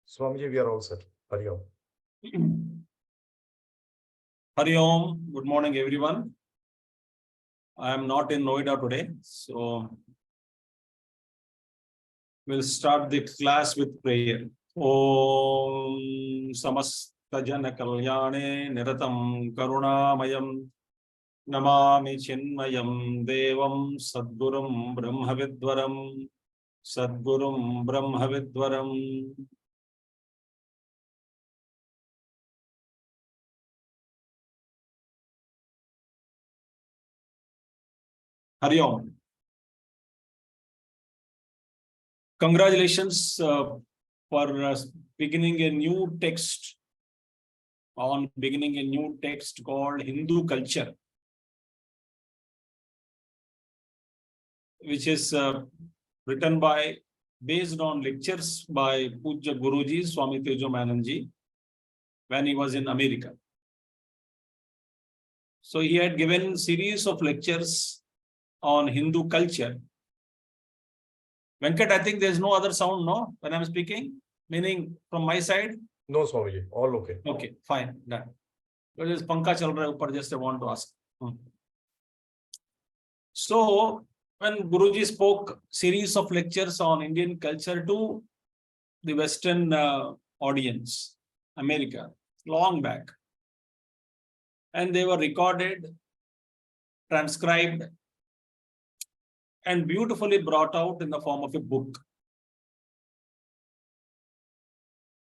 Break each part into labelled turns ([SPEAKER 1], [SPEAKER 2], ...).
[SPEAKER 1] Swamiji, we are all set. Hari Om.
[SPEAKER 2] Hari Om. Good morning, everyone. I am not in Noida today, so we'll start the class with prayer. Om Samasta Jana Kalyane Niratam Karunamayam Namami Chinmayam Devam Sadgurum Brahmavidvaram Sadgurum Brahmavidvaram. Hari Om. Congratulations for beginning a new text called Hindu Culture, which is written based on lectures by Puja Guruji Swami Tejomananji when he was in America. So he had given series of lectures on Hindu culture. Venkat, I think there's no other sound, no, when I'm speaking? Meaning from my side?
[SPEAKER 1] No, Swamiji. All okay.
[SPEAKER 2] Okay, fine, done. But there's Pankha chal raha hai upar, just I want to ask. So, when Guruji spoke series of lectures on Indian culture to the Western audience, America, long back, and they were recorded, transcribed, and beautifully brought out in the form of a book.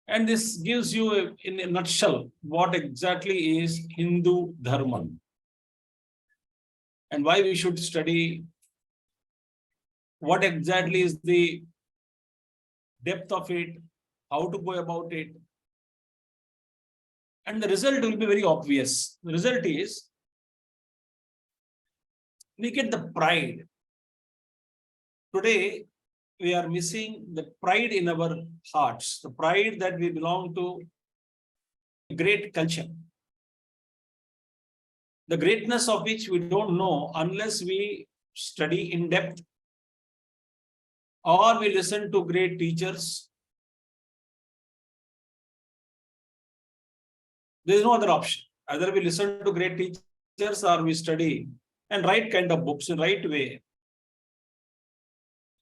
[SPEAKER 2] And this gives you, in a nutshell, what exactly is Hindu Dharma and why we should study, what exactly is the depth of it, how to go about it. And the result will be very obvious. The result is, we get the pride. Today, we are missing the pride in our hearts, the pride that we belong to a great culture, the greatness of which we don't know unless we study in depth or we listen to great teachers. There is no other option. Either we listen to great teachers or we study and write kind of books in right way.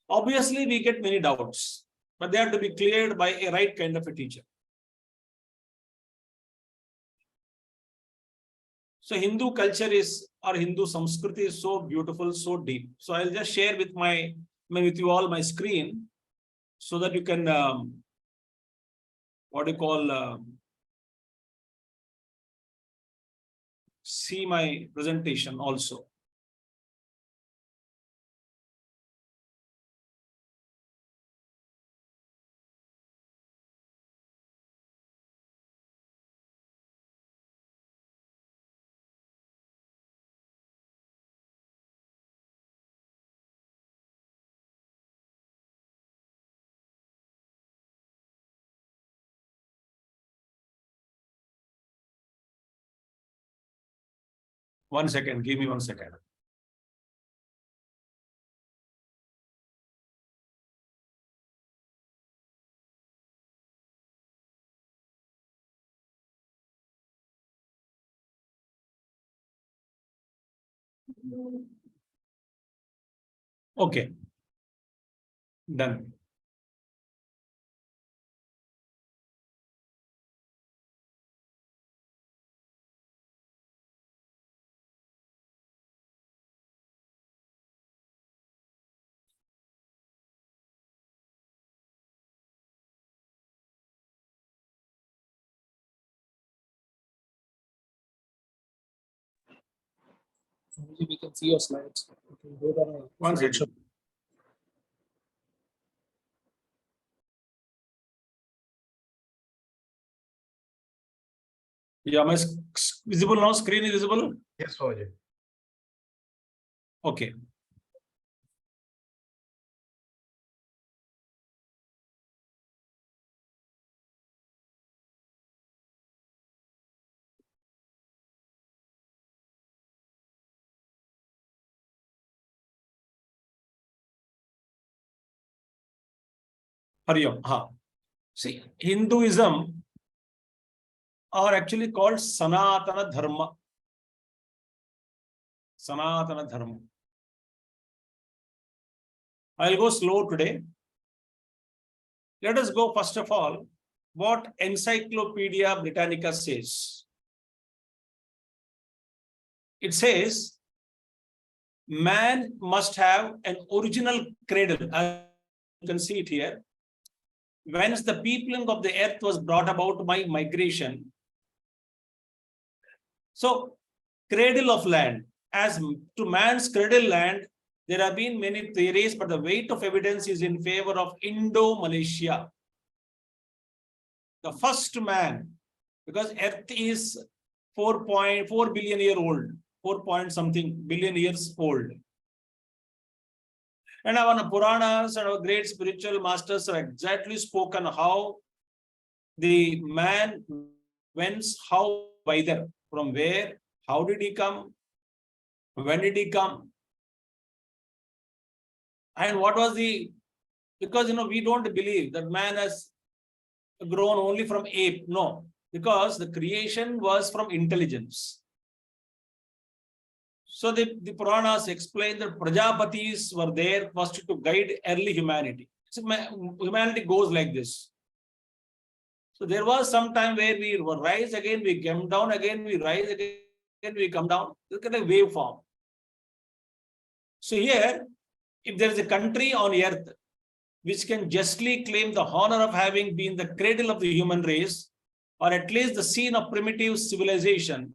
[SPEAKER 2] Obviously, we get many doubts, but they have to be cleared by a right kind of a teacher. So Hindu culture is, or Hindu Sanskrit is so beautiful, so deep. So I'll just share with with you all my screen so that you can, see my presentation also. One second, give me 1 second. Okay, done.
[SPEAKER 3] We can see your slides. You can go down.
[SPEAKER 2] One second. Yeah, my visible now, screen is visible?
[SPEAKER 1] Yes, Swamiji.
[SPEAKER 2] Okay. Hari Om. See, Hinduism are actually called Sanatana Dharma. Sanatana Dharma. I'll go slow today. Let us go first of all what Encyclopedia Britannica says. It says, man must have an original cradle. As you can see it here. Whence the peopling of the earth was brought about by migration. So, cradle of land. As to man's cradle land, there have been many theories, but the weight of evidence is in favor of Indo-Malaysia. The first man, because earth is 4.4 billion year old, 4 point something billion years old. And our Puranas and our great spiritual masters have exactly spoken how the man whence, how, whether, from where, how did he come, when did he come, and what was the, because we don't believe that man has grown only from ape. No, because the creation was from intelligence. So the Puranas explain that Prajapatis were there first to guide early humanity. So humanity goes like this. So there was some time where we rise again, we come down again, we rise again, we come down. It's kind of wave form. So here, if there is a country on earth which can justly claim the honor of having been the cradle of the human race, or at least the scene of primitive civilization,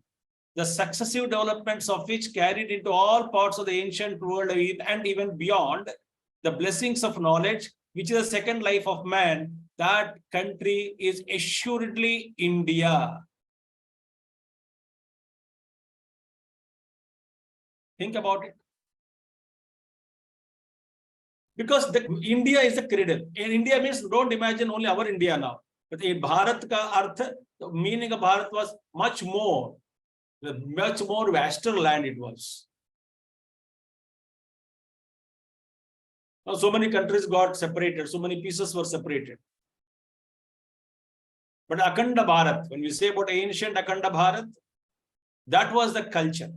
[SPEAKER 2] the successive developments of which carried into all parts of the ancient world and even beyond, the blessings of knowledge, which is the second life of man, that country is assuredly India. Think about it. Because India is the cradle. In India means don't imagine only our India now. But in Bharat ka arth, the meaning of Bharat was much more vaster land it was. Now, so many countries got separated, so many pieces were separated. But Akhanda Bharat, when we say about ancient Akhanda Bharat, that was the culture.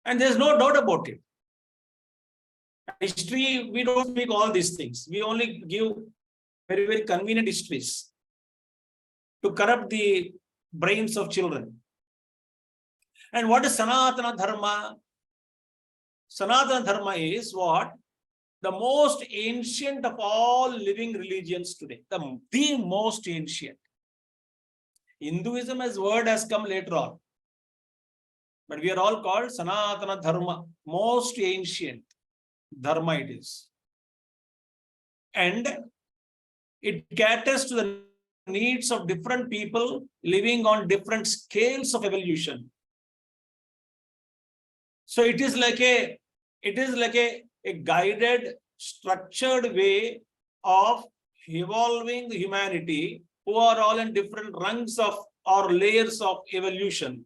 [SPEAKER 2] And there's no doubt about it. History, we don't speak all these things. We only give very, very convenient histories to corrupt the brains of children. And what is Sanatana Dharma? Sanatana Dharma is what? The most ancient of all living religions today. The most ancient. Hinduism as word has come later on. But we are all called Sanatana Dharma. Most ancient Dharma it is. And it caters to the needs of different people living on different scales of evolution. So it is like a guided, structured way of evolving the humanity who are all in different rungs of or layers of evolution.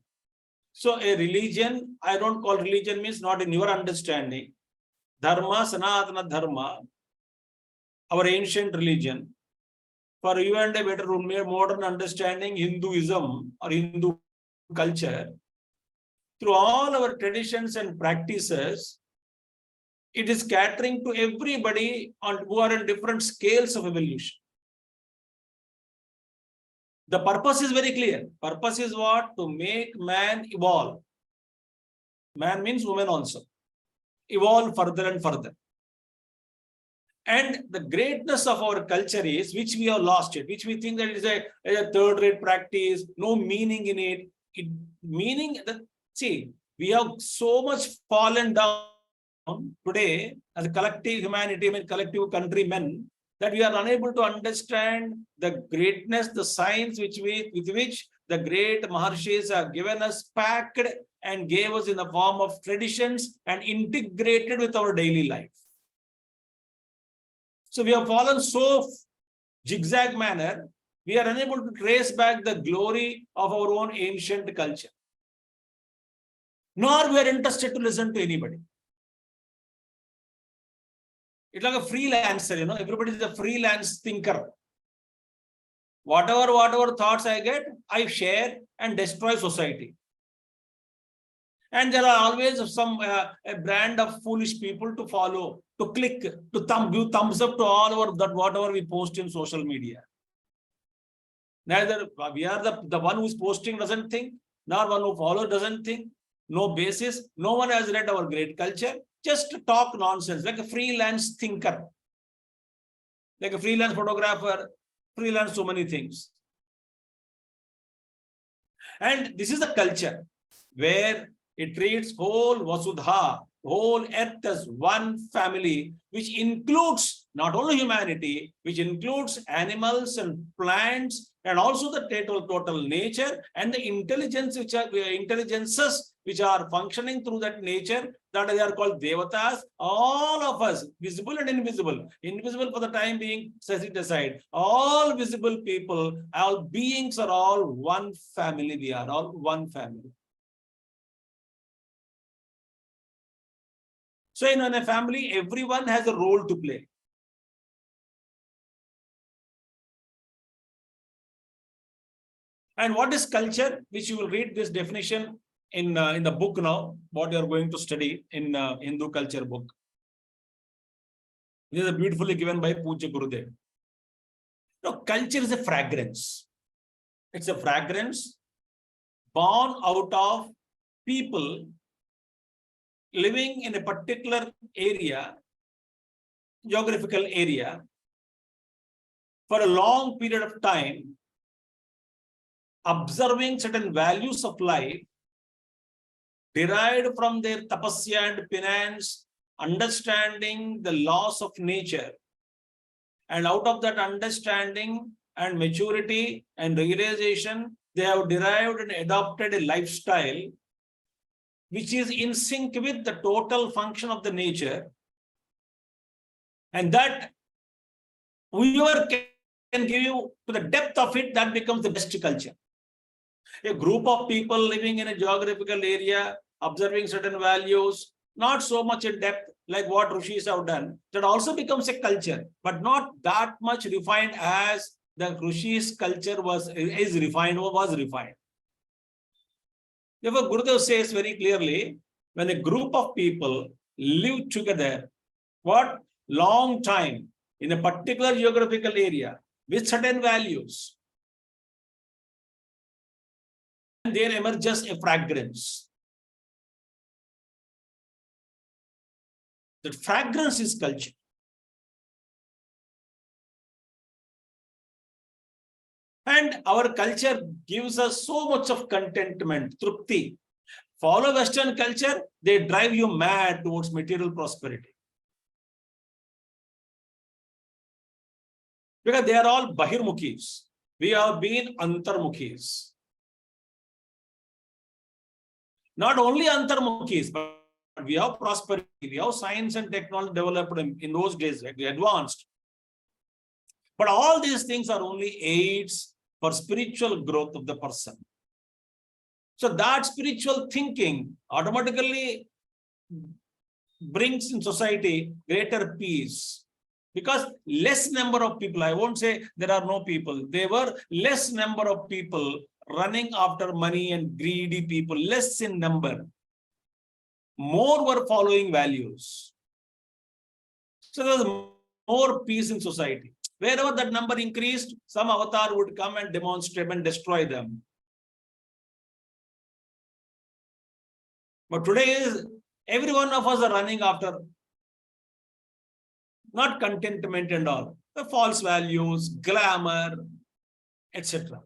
[SPEAKER 2] So a religion, I don't call religion means not in your understanding. Dharma, Sanatana Dharma, our ancient religion. For you and a better modern understanding, Hinduism or Hindu culture, through all our traditions and practices, it is catering to everybody who are in different scales of evolution. The purpose is very clear. Purpose is what? To make man evolve. Man means woman also. Evolve further and further. And the greatness of our culture is, which we have lost it, which we think that it is a third-rate practice, no meaning in it. See, we have so much fallen down today as a collective humanity, collective countrymen, that we are unable to understand the greatness, the science with which the great Maharshis have given us, packed and gave us in the form of traditions and integrated with our daily life. So we have fallen so zigzag manner, we are unable to trace back the glory of our own ancient culture. Nor we are interested to listen to anybody. It's like a freelancer, everybody is a freelance thinker. Whatever thoughts I get, I share and destroy society. And there are always some a brand of foolish people to follow, to click, to give thumbs up to all over that whatever we post in social media. Neither we are the one who's posting doesn't think, nor one who follows doesn't think. No basis. No one has read our great culture. Just talk nonsense like a freelance thinker, like a freelance photographer, freelance so many things. And this is the culture where it treats whole Vasudha, whole earth as one family, which includes not only humanity, which includes animals and plants, and also the total nature and the intelligences which are functioning through that nature, that they are called devatas. All of us, visible and invisible. Invisible for the time being, set it aside. All visible people, all beings are all one family. We are all one family. So in a family, everyone has a role to play. And what is culture? Which you will read this definition in the book now, what you are going to study in Hindu culture book. This is beautifully given by Puja Gurudev. Now, culture is a fragrance. It's a fragrance born out of people living in a particular area, geographical area, for a long period of time, observing certain values of life derived from their tapasya and penance, understanding the laws of nature. And out of that understanding and maturity and realization, they have derived and adopted a lifestyle which is in sync with the total function of the nature. And that whoever can give you to the depth of it, that becomes the best culture. A group of people living in a geographical area, observing certain values, not so much in depth like what rishis have done, that also becomes a culture, but not that much refined as the rishis' culture was refined. Therefore, Gurudev says very clearly, when a group of people live together, what long time in a particular geographical area with certain values, and there emerges a fragrance. That fragrance is culture. And our culture gives us so much of contentment, trupti. Follow Western culture, they drive you mad towards material prosperity. Because they are all bahirmukhis. We have been antarmukhis. Not only antarmukhis, but we have prosperity, we have science and technology developed in those days, like advanced. But all these things are only aids for spiritual growth of the person. So that spiritual thinking automatically brings in society greater peace. Because less number of people, I won't say there are no people, there were less number of people running after money and greedy people, less in number. More were following values. So there was more peace in society. Wherever that number increased, some avatar would come and demonstrate and destroy them. But today, every one of us are running after not contentment and all, the false values, glamour, etc.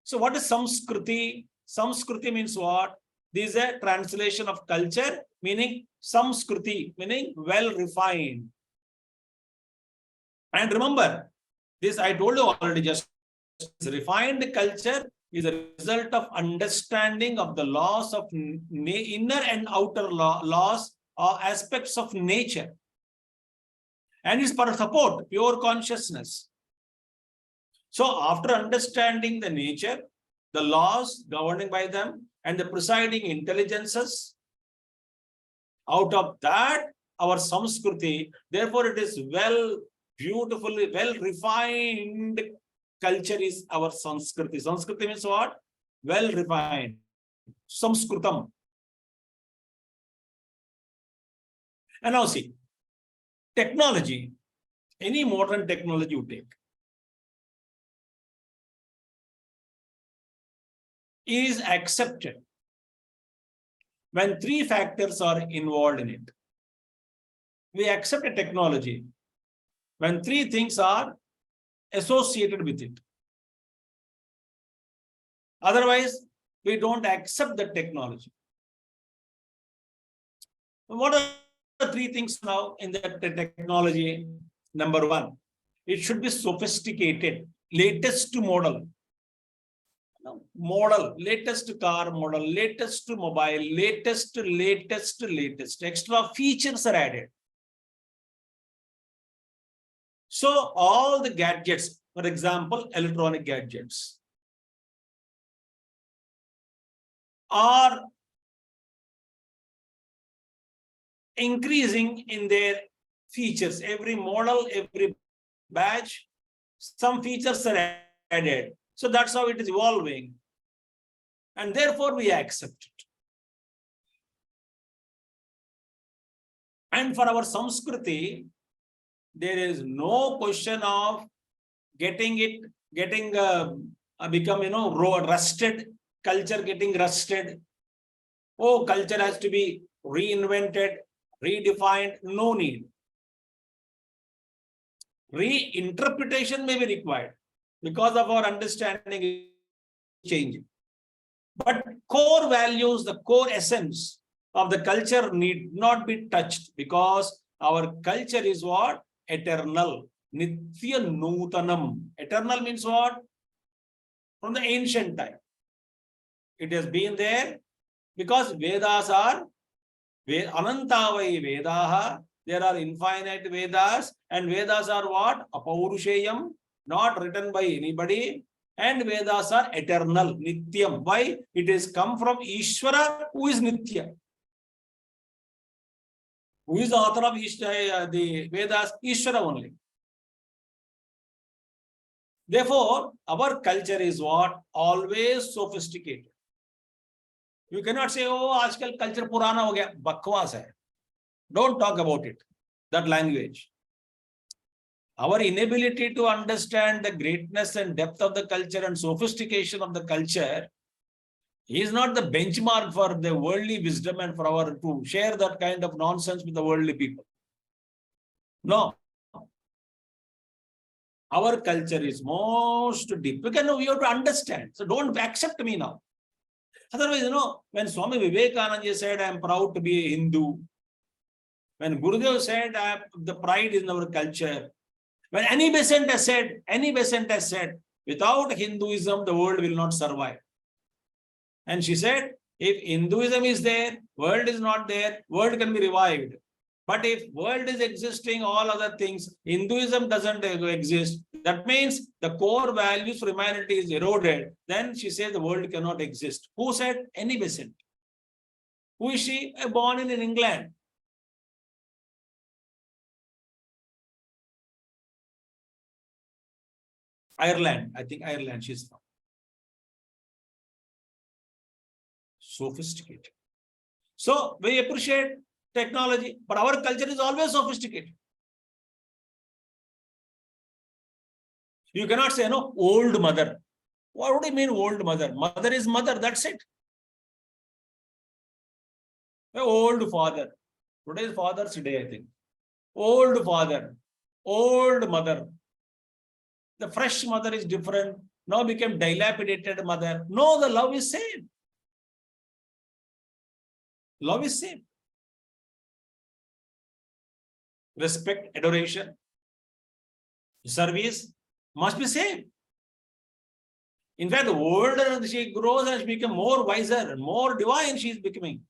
[SPEAKER 2] So what is Samskriti? Samskriti means what? This is a translation of culture, meaning Samskriti, meaning well refined. And remember, this I told you already, just refined culture is a result of understanding of the laws of inner and outer laws or aspects of nature. And it's for support, pure consciousness. So after understanding the nature, the laws governing by them, and the presiding intelligences, out of that, our Samskriti. Therefore, it is beautifully, well refined culture is our Sanskriti. Sanskriti means what? Well refined. Samskritam. And now see, technology, any modern technology you take, is accepted when three factors are involved in it. We accept a technology when three things are associated with it. Otherwise, we don't accept the technology. What are the three things now in the technology? Number one, it should be sophisticated, latest model. Latest car model, latest mobile, latest. Extra features are added. So all the gadgets, for example, electronic gadgets, are increasing in their features. Every model, every batch, some features are added. So that's how it is evolving. And therefore we accept it. And for our Samskriti, there is no question of become, rusted, culture getting rusted. Oh, culture has to be reinvented, redefined. No need. Reinterpretation may be required because of our understanding changing. But core values, the core essence of the culture need not be touched, because our culture is what? Eternal. Nitya Nutanam. Eternal means what? From the ancient time. It has been there because Vedas are Anantavai Vedaha. There are infinite Vedas, and Vedas are what? Apaurusheyam, not written by anybody. And Vedas are eternal, Nityam. Why? It has come from Ishvara, who is Nitya. Who is the author of the Vedas? Ishvara only. Therefore, our culture is what? Always sophisticated. You cannot say, oh, aajkal culture purana ho gaya. Bakwas hai. Don't talk about it, that language. Our inability to understand the greatness and depth of the culture and sophistication of the culture is not the benchmark for the worldly wisdom and for our to share that kind of nonsense with the worldly people. No. Our culture is most deep. We have to understand. So don't accept me now. Otherwise, when Swami Vivekananda said, I am proud to be a Hindu, when Gurudev said, the pride is in our culture, when any Besant has said, without Hinduism, the world will not survive. And she said, if Hinduism is there, world is not there, world can be revived. But if world is existing, all other things, Hinduism doesn't exist, that means the core values for humanity is eroded. Then she says the world cannot exist. Who said? Any Besant. Who is she? Born in England. Ireland. I think Ireland she's from. Sophisticated. So we appreciate technology, but our culture is always sophisticated. You cannot say, old mother. What do you mean old mother? Mother is mother, that's it. Old father. Today is Father's Day, I think. Old father, old mother. The fresh mother is different. Now became dilapidated mother. No, the love is same. Love is same. Respect, adoration, service must be same. In fact, the older she grows and she becomes more wiser, more divine she is becoming.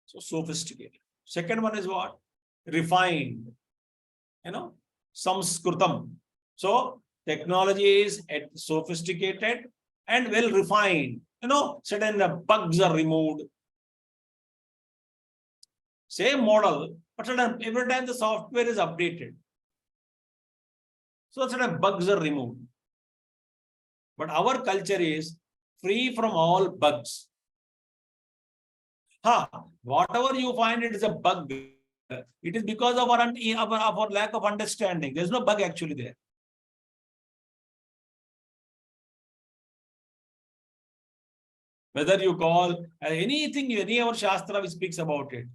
[SPEAKER 2] So sophisticated. Second one is what? Refined. Samskritam. So technology is sophisticated and well refined. certain bugs are removed. Same model, but every time the software is updated. So certain bugs are removed. But our culture is free from all bugs. Whatever you find it is a bug, it is because of our lack of understanding. There's no bug actually there. Whether you call anything, any of our Shastra which speaks about it.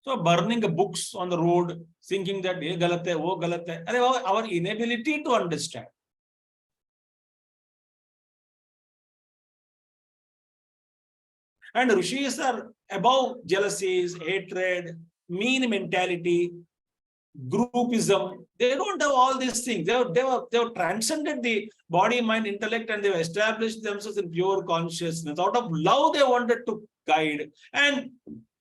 [SPEAKER 2] So burning books on the road, thinking that ye galat hai, wo galat hai. Our inability to understand. And rishis are above jealousies, hatred, mean mentality, groupism. They don't have all these things. They have transcended the body, mind, intellect, and they've established themselves in pure consciousness. Out of love, they wanted to guide. And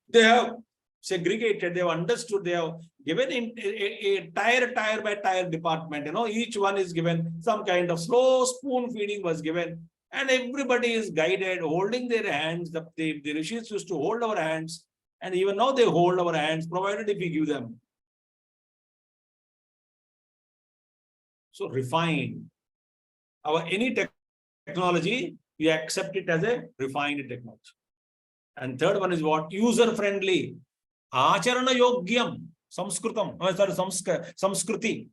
[SPEAKER 2] they have segregated, they have understood, they have given a tire by tire department. Each one is given some kind of slow spoon feeding was given. And everybody is guided, holding their hands. The rishis used to hold our hands. And even now they hold our hands, provided if we give them. So refine. Any technology, we accept it as a refined technology. And third one is what? User-friendly. Acharana yogyam. Samskritam. Samskriti.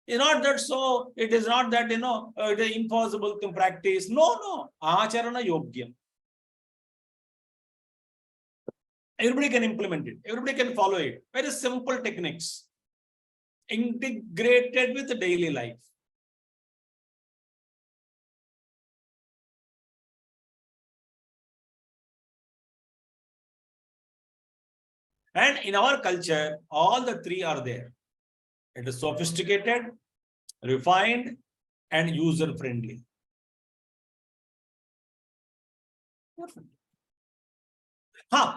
[SPEAKER 2] It's not that so, it is not that, it is impossible to practice. No. Acharana yogyam. Everybody can implement it. Everybody can follow it. Very simple techniques. Integrated with the daily life. And in our culture, all the three are there. It is sophisticated, refined, and user-friendly.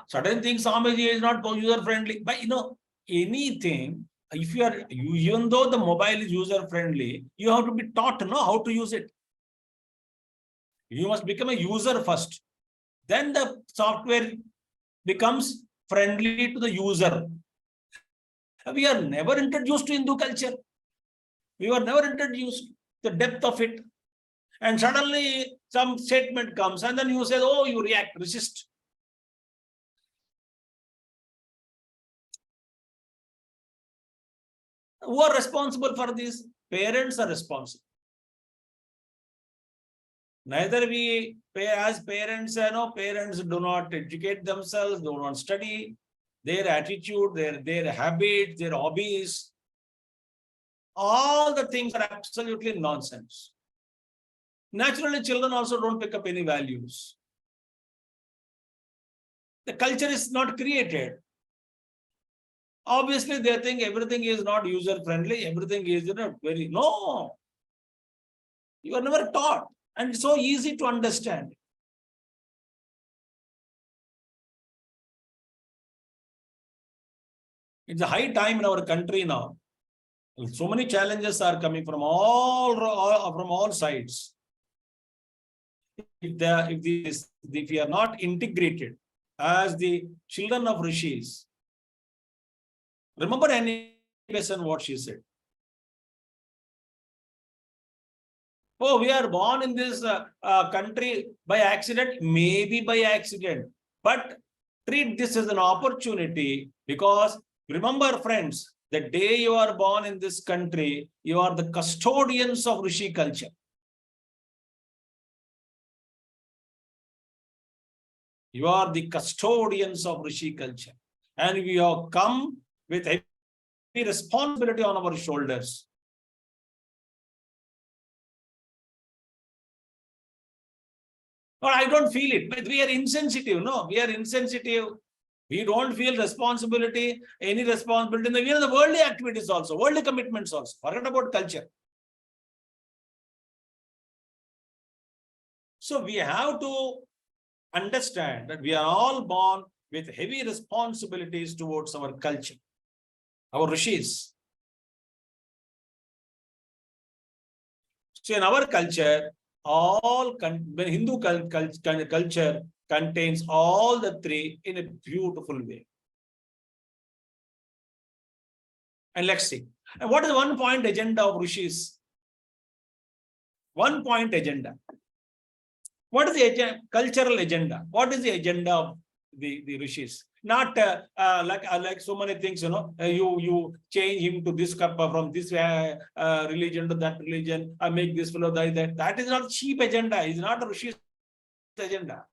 [SPEAKER 2] Certain things, Swamiji, is not user-friendly. But anything, if you are, even though the mobile is user-friendly, you have to be taught to know how to use it. You must become a user first. Then the software becomes friendly to the user. We are never introduced to Hindu culture. We were never introduced to the depth of it. And suddenly some statement comes and then you say, oh, you react, resist. Who are responsible for this? Parents are responsible. Neither we pay as parents, parents do not educate themselves, do not study. Their attitude, their habits, their hobbies, all the things are absolutely nonsense. Naturally, children also don't pick up any values. The culture is not created. Obviously, they think everything is not user-friendly, everything is very... No! You are never taught. And it's so easy to understand. It's a high time in our country now. So many challenges are coming from all sides. If we are not integrated as the children of rishis, remember any person what she said? Oh, we are born in this country by accident, maybe by accident, but treat this as an opportunity, because remember, friends, the day you are born in this country, you are the custodians of Rishi culture. You are the custodians of Rishi culture. And we have come with heavy responsibility on our shoulders. But I don't feel it. But we are insensitive. No, we are insensitive. We don't feel responsibility, any responsibility in even the worldly activities also, worldly commitments also. Forget about culture. So we have to understand that we are all born with heavy responsibilities towards our culture, our rishis. So in our culture, when Hindu culture contains all the three in a beautiful way. And let's see. And what is the 1 point agenda of Rishis? 1 point agenda. What is the cultural agenda? What is the agenda of the Rishis? Not like so many things, you change him to this kappa from this religion to that religion, make this fellow that. That is not cheap agenda. It's not a Rishi's agenda.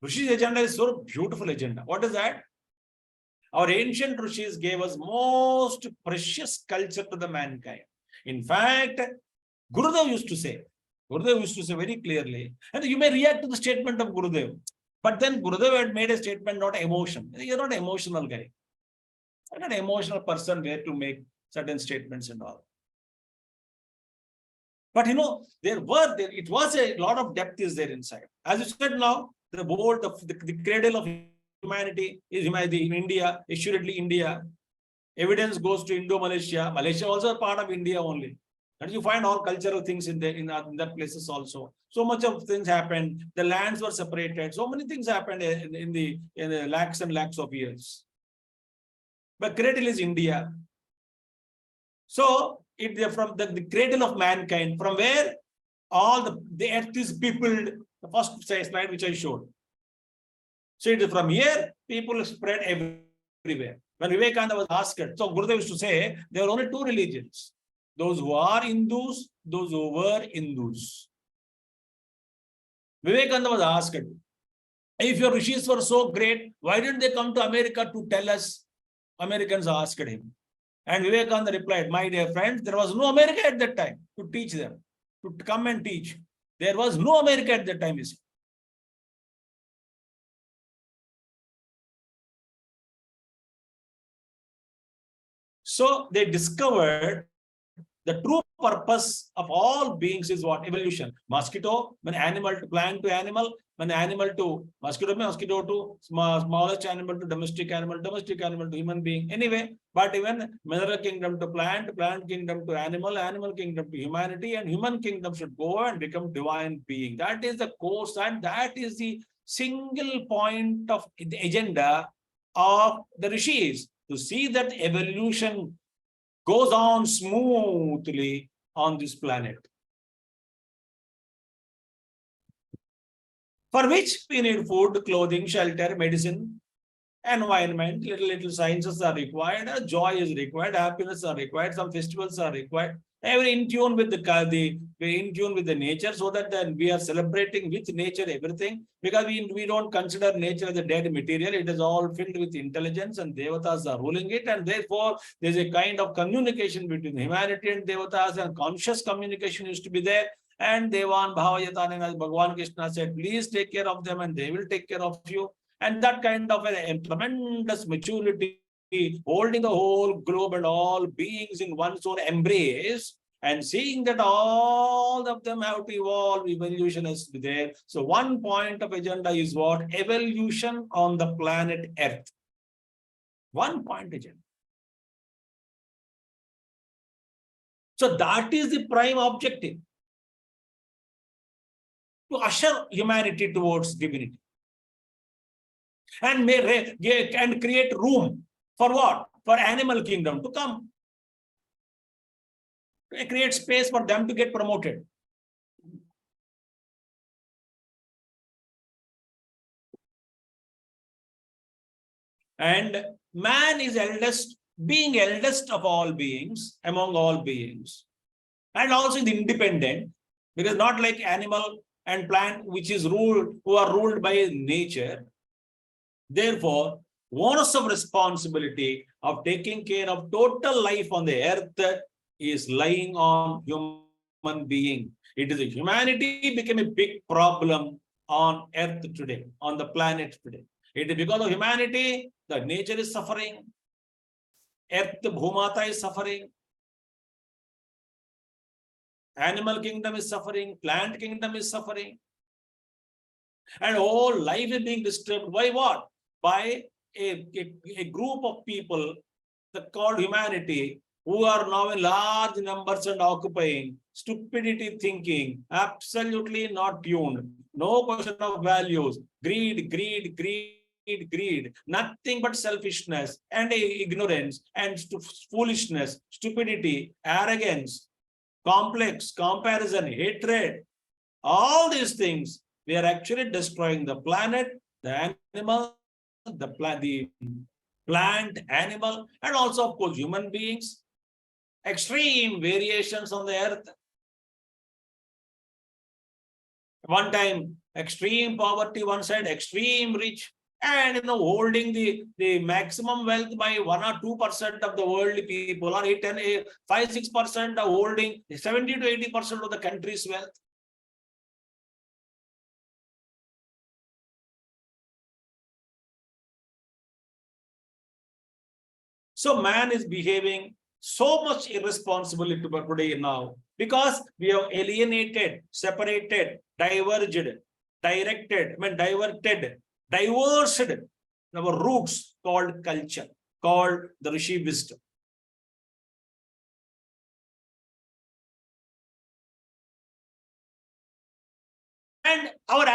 [SPEAKER 2] Rishi's agenda is so beautiful agenda. What is that? Our ancient Rishis gave us most precious culture to the mankind. In fact, Gurudev used to say very clearly, and you may react to the statement of Gurudev, but then Gurudev had made a statement, not emotion. You're not an emotional guy. You're not an emotional person where to make certain statements and all. But it was a lot of depth is there inside. As you said now, the cradle of humanity is humanity in India, assuredly India. Evidence goes to Indo-Malaysia. Malaysia also a part of India only. And you find all cultural things in that places also. So much of things happened. The lands were separated. So many things happened in the lakhs and lakhs of years. But cradle is India. So if from the cradle of mankind, from where all the earth is peopled, the first slide which I showed. So it is from here, people spread everywhere. When Vivekananda was asked, so Gurudev used to say, there are only two religions. Those who are Hindus, those who were Hindus. Vivekananda was asked, if your Rishis were so great, why didn't they come to America to tell us? Americans asked him. And Vivekananda replied, my dear friends, there was no America at that time to teach them, to come and teach. There was no America at that time, you see. So they discovered the true purpose of all beings is what? Evolution. Mosquito, when animal to plant to animal, when animal to mosquito to smallest animal to domestic animal to human being. Anyway, but even mineral kingdom to plant kingdom to animal kingdom to humanity, and human kingdom should go and become divine being. That is the course, and that is the single point of the agenda of the Rishis, to see that evolution goes on smoothly on this planet. For which we need food, clothing, shelter, medicine, environment, little sciences are required, joy is required, happiness are required, some festivals are required. Every in tune with the nature, so that then we are celebrating with nature everything, because we don't consider nature as a dead material. It is all filled with intelligence, and devatas are ruling it, and therefore there's a kind of communication between humanity and devatas, and conscious communication used to be there. And Devan Bhavayatan, as Bhagavan Krishna said, please take care of them and they will take care of you. And that kind of a tremendous maturity, holding the whole globe and all beings in one's own embrace, and seeing that all of them have to evolve, evolution has to be there. So 1 point of agenda is what? Evolution on the planet Earth. 1 point agenda. So that is the prime objective, to usher humanity towards divinity. And create room for what? For animal kingdom to come. Create space for them to get promoted. And man is eldest, being eldest of all beings, among all beings. And also the independent, because not like animal and plant, which is ruled, who are ruled by nature. Therefore, onus of responsibility of taking care of total life on the earth is lying on human being. It is a humanity became a big problem on earth today, on the planet today. It is because of humanity, the nature is suffering. Earth, Bhumata is suffering. Animal kingdom is suffering. Plant kingdom is suffering. And whole life is being disturbed. By what? By a group of people that called humanity, who are now in large numbers and occupying, stupidity thinking, absolutely not tuned, no question of values, greed, greed, greed, greed, nothing but selfishness and ignorance and foolishness, stupidity, arrogance, complex, comparison, hatred, all these things, we are actually destroying the planet, the animal, the plant, animal, and also, of course, human beings. Extreme variations on the earth. One time, extreme poverty, one side, extreme rich, and holding the maximum wealth by 1 or 2% of the worldly people, or 5-6% are holding 70 to 80% of the country's wealth. So man is behaving so much irresponsibly today now, because we have alienated, separated, diverged, diverted our roots called culture, called the Rishi Wisdom. And our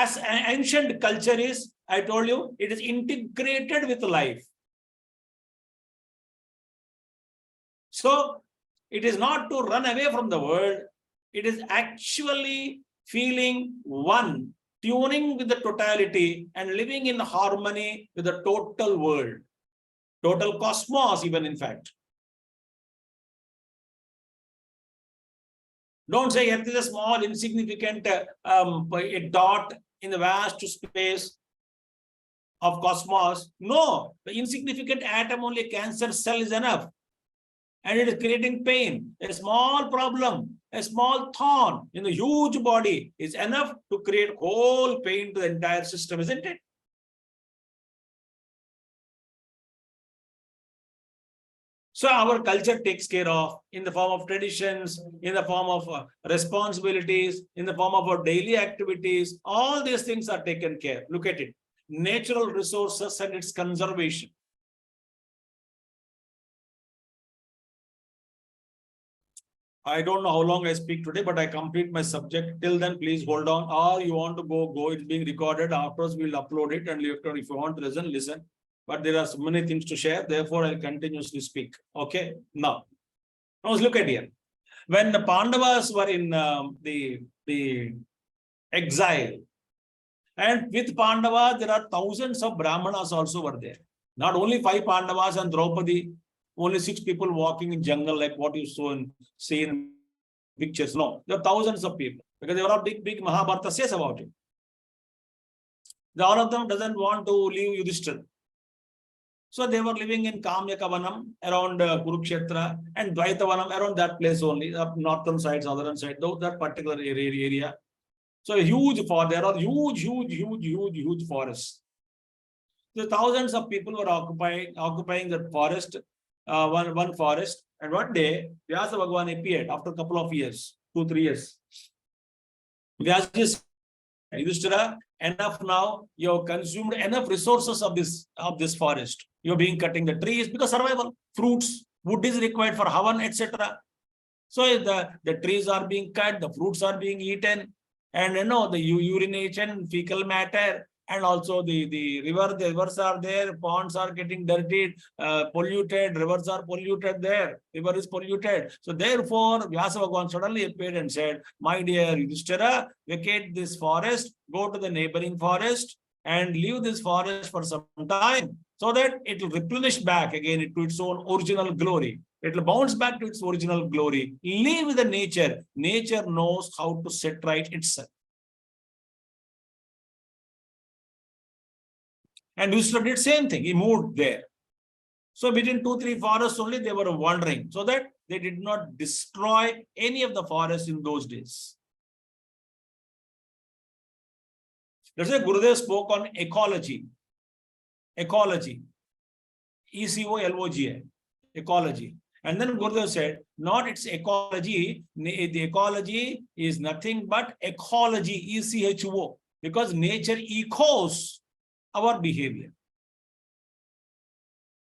[SPEAKER 2] ancient culture is, I told you, it is integrated with life. So it is not to run away from the world. It is actually feeling one, tuning with the totality and living in harmony with the total world, total cosmos even, in fact. Don't say Earth is a small, insignificant a dot in the vast space of cosmos. No, the insignificant atom, only cancer cell is enough. And it is creating pain. A small problem, a small thorn in the huge body is enough to create whole pain to the entire system, isn't it? So our culture takes care of in the form of traditions, in the form of responsibilities, in the form of our daily activities. All these things are taken care. Look at it. Natural resources and its conservation. I don't know how long I speak today, but I complete my subject. Till then, please hold on. Or you want to go. It's being recorded. Afterwards, we'll upload it. And if you want to listen, listen. But there are so many things to share. Therefore, I'll continuously speak. Okay. Now look at here. When the Pandavas were in the exile, and with Pandavas, there are thousands of Brahmanas also were there. Not only 5 Pandavas and Draupadi, only 6 people walking in jungle like what you see in pictures. No, there are thousands of people, because they were all big Mahabharata says about it. All of them doesn't want to leave Yudhishthira. So they were living in Kamyakavanam around Kurukshetra, and Dvaitavanam around that place only, up northern side, southern side, that particular area. So a huge forest, there are huge forests. So thousands of people were occupying that forest, one forest. And one day, Vyasa Bhagavan appeared after a couple of years, 2-3 years. Vyasa said, Yudhishthira, enough now. You have consumed enough resources of this forest. You're being cutting the trees because survival, fruits, wood is required for havan, etc. So the trees are being cut, the fruits are being eaten, and the urination, fecal matter, and also the rivers are there, ponds are getting dirtied, polluted, rivers are polluted there, river is polluted. So therefore, Vyasa Bhagavan suddenly appeared and said, my dear Yudhishthira, vacate this forest, go to the neighboring forest and leave this forest for some time, so that it will replenish back again to its own original glory. It will bounce back to its original glory. Live with the nature. Nature knows how to set right itself. And Yudhishthira did same thing. He moved there. So between 2-3 forests only they were wandering, so that they did not destroy any of the forests in those days. Let's say Gurudev spoke on ecology. Ecology. ECOLOGA. Ecology. And then Gurudev said, not its ecology. The ecology is nothing but ecology, ECHO, because nature echoes our behavior.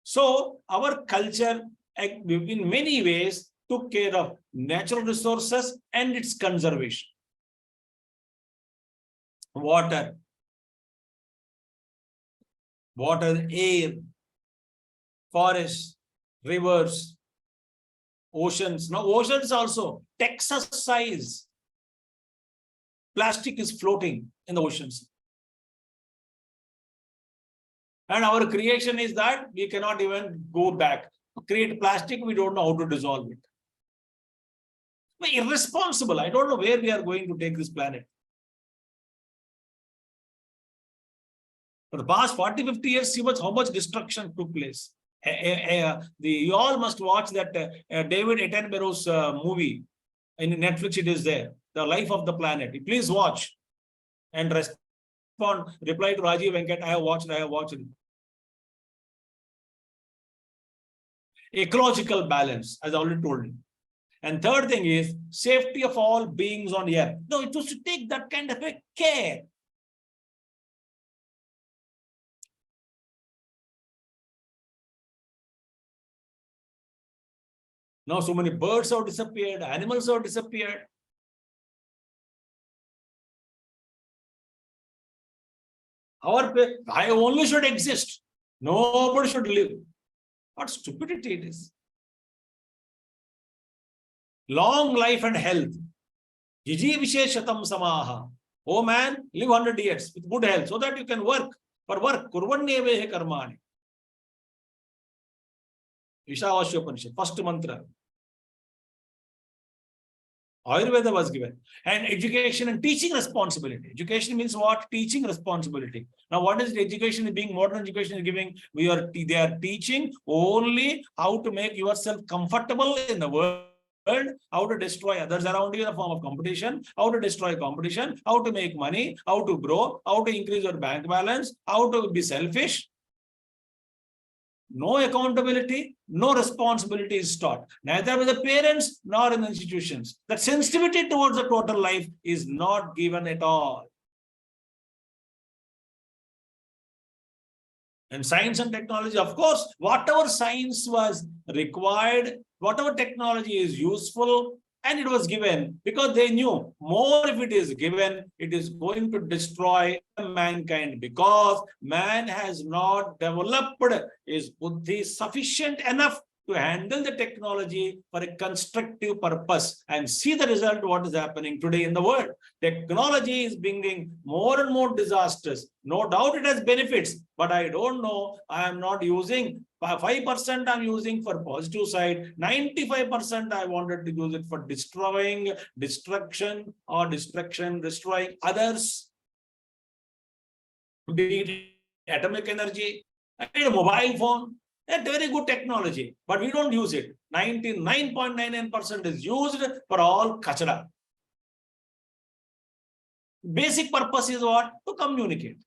[SPEAKER 2] So our culture in many ways took care of natural resources and its conservation. Water, air, forests, rivers, oceans. Now, oceans also, Texas size. Plastic is floating in the oceans. And our creation is that we cannot even go back. Create plastic, we don't know how to dissolve it. We're irresponsible. I don't know where we are going to take this planet. For the past 40, 50 years, see how much destruction took place. You all must watch that David Attenborough's movie. In Netflix, it is there. The Life of the Planet. Please watch and reply to Rajiv Venkat. I have watched it. Ecological balance, as I already told you. And third thing is safety of all beings on earth. No, it was to take that kind of a care. Now so many birds have disappeared, animals have disappeared. I only should exist. Nobody should live. What stupidity it is. Long life and health. Jijivisheshatam samaha. Oh man, live 100 years with good health so that you can work. For work, kurvanyevehe karmani. Ishavasyopanishad, first mantra. Ayurveda was given. And education and teaching responsibility. Education means what? Teaching responsibility. Now, what is the education being modern education is giving? They are teaching only how to make yourself comfortable in the world, how to destroy others around you in the form of competition, how to destroy competition, how to make money, how to grow, how to increase your bank balance, how to be selfish. No accountability, no responsibility is taught, neither with the parents nor in the institutions. That sensitivity towards the total life is not given at all. And science and technology, of course, whatever science was required, whatever technology is useful, and it was given because they knew more if it is given, it is going to destroy mankind because man has not developed his buddhi sufficient enough to handle the technology for a constructive purpose. And see the result, what is happening today in the world. Technology is bringing more and more disasters. No doubt it has benefits, but I don't know, I am not using 5% I'm using for positive side, 95% I wanted to use it for destroying, destroying others. Be it atomic energy, a mobile phone, a very good technology, but we don't use it. 99.99% is used for all kachara. Basic purpose is what? To communicate.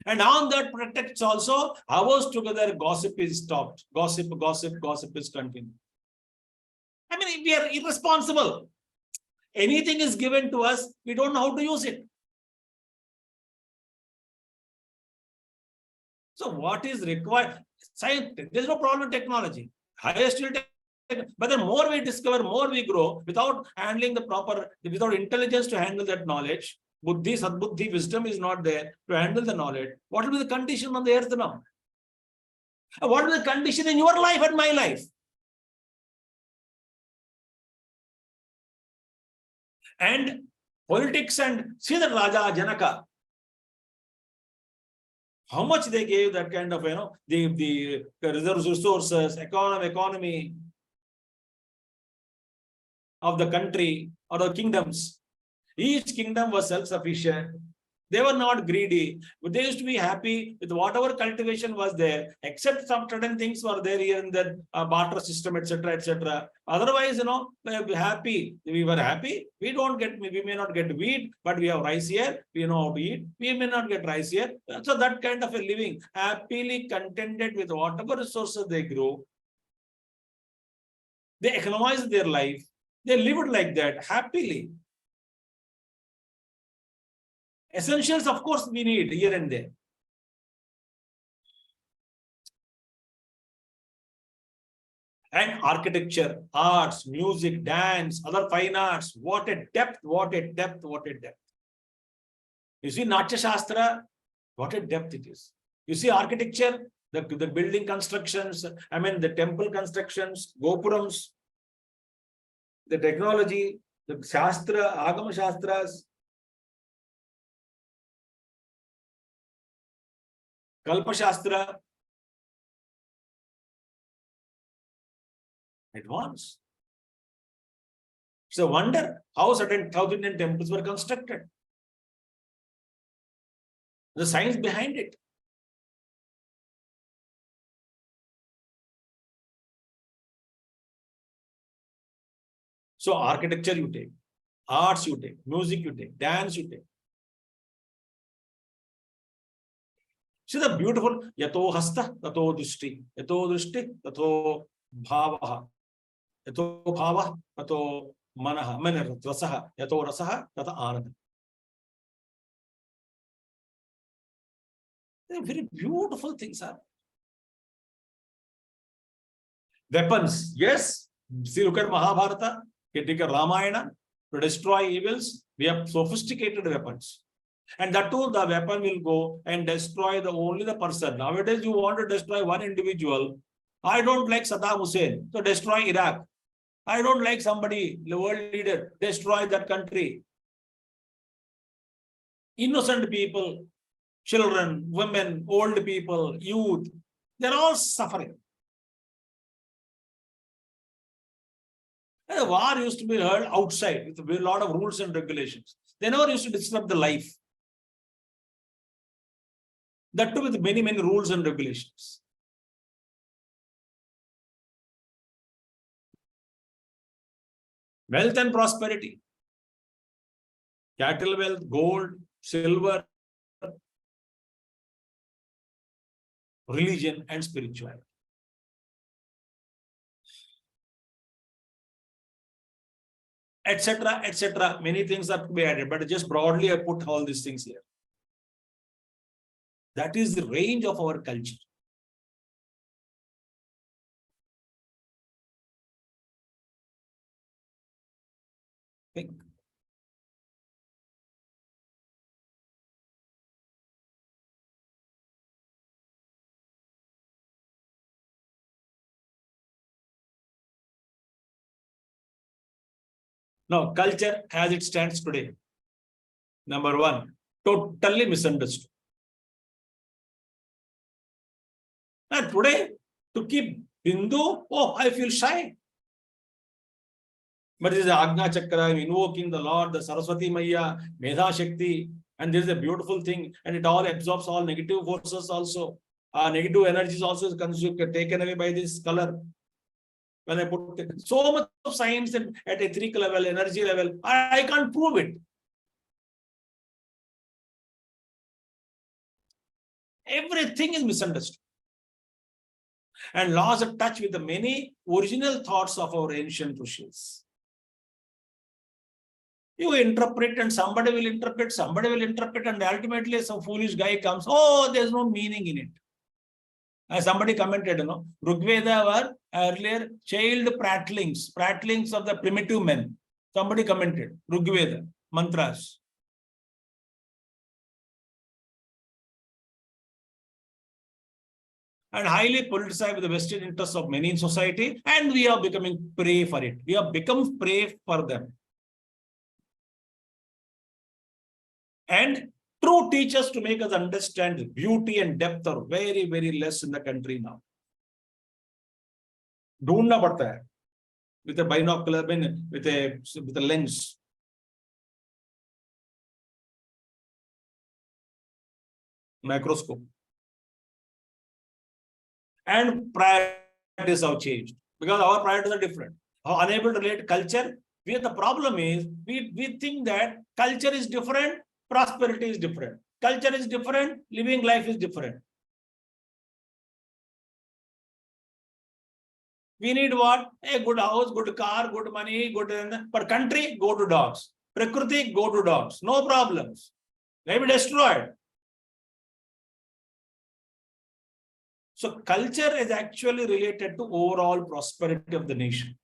[SPEAKER 2] And on that pretext also, hours together, gossip is stopped. Gossip is continued. I mean, we are irresponsible. Anything is given to us, we don't know how to use it. So what is required? Science, there's no problem with technology. Higher still, but the more we discover, more we grow without handling the proper, without intelligence to handle that knowledge. Buddhi, sadbuddhi, wisdom is not there to handle the knowledge. What will be the condition on the earth now? What will be the condition in your life and my life? And politics, and see the Raja Janaka. How much they gave that kind of, the reserves, resources, economy of the country or the kingdoms. Each kingdom was self-sufficient. They were not greedy, but they used to be happy with whatever cultivation was there, except some certain things were there here in the barter system, etc., etc. Otherwise, happy. We were happy. We may not get wheat, but we have rice here. We know how to eat. We may not get rice here. So that kind of a living, happily contented with whatever resources they grow. They economized their life. They lived like that happily. Essentials, of course, we need here and there. And architecture, arts, music, dance, other fine arts. What a depth, what a depth, what a depth. You see, Natya Shastra, what a depth it is. You see, architecture, the building constructions, the temple constructions, gopurams, the technology, the Shastra, Agama Shastras, Kalpa Shastra, advanced. It's a wonder how certain South Indian temples were constructed. The science behind it. So architecture you take, arts you take, music you take, dance you take. See the beautiful yato hasta tato drishti, tato bhavaha, yato bhava tato manaha, rasaha, yato rasaha tata ananda. They're very beautiful things are. Weapons, yes. See, look at Mahabharata, take a Ramayana to destroy evils. We have sophisticated weapons. And that too, the weapon will go and destroy only the person. Nowadays, you want to destroy one individual. I don't like Saddam Hussein, so destroy Iraq. I don't like somebody, the world leader, destroy that country. Innocent people, children, women, old people, youth, they're all suffering. And the war used to be held outside with a lot of rules and regulations. They never used to disturb the life. That too with many, many rules and regulations. Wealth and prosperity. Cattle wealth, gold, silver, religion and spirituality. Etc., etc. Many things are to be added, but just broadly I put all these things here. That is the range of our culture. Think. Now, culture as it stands today. Number one, totally misunderstood. And today, to keep Hindu, oh, I feel shy. But this is Agna Chakra, I'm invoking the Lord, the Saraswati Maya, Medha Shakti, and this is a beautiful thing, and it all absorbs all negative forces also. Negative energies also is taken away by this color. When I put so much of science at etheric level, energy level, I can't prove it. Everything is misunderstood. And lost touch with the many original thoughts of our ancient rishis. You interpret and somebody will interpret, and ultimately some foolish guy comes, oh, there's no meaning in it. As somebody commented, Rigveda were earlier child prattlings of the primitive men. Somebody commented, Rigveda, mantras. And highly politicized with the vested interests of many in society, and we are becoming prey for it. We have become prey for them. And true teachers to make us understand beauty and depth are very, very less in the country now. ढूंढना पड़ता है with a binocular, with a lens. Microscope. And priorities have changed because our priorities are different. Unable to relate culture. The problem is we think that culture is different, prosperity is different. Culture is different, living life is different. We need what? A good house, good car, good money, good. Per country, go to dogs. Prakriti, go to dogs. No problems. They will be destroyed. So culture is actually related to overall prosperity of the nation.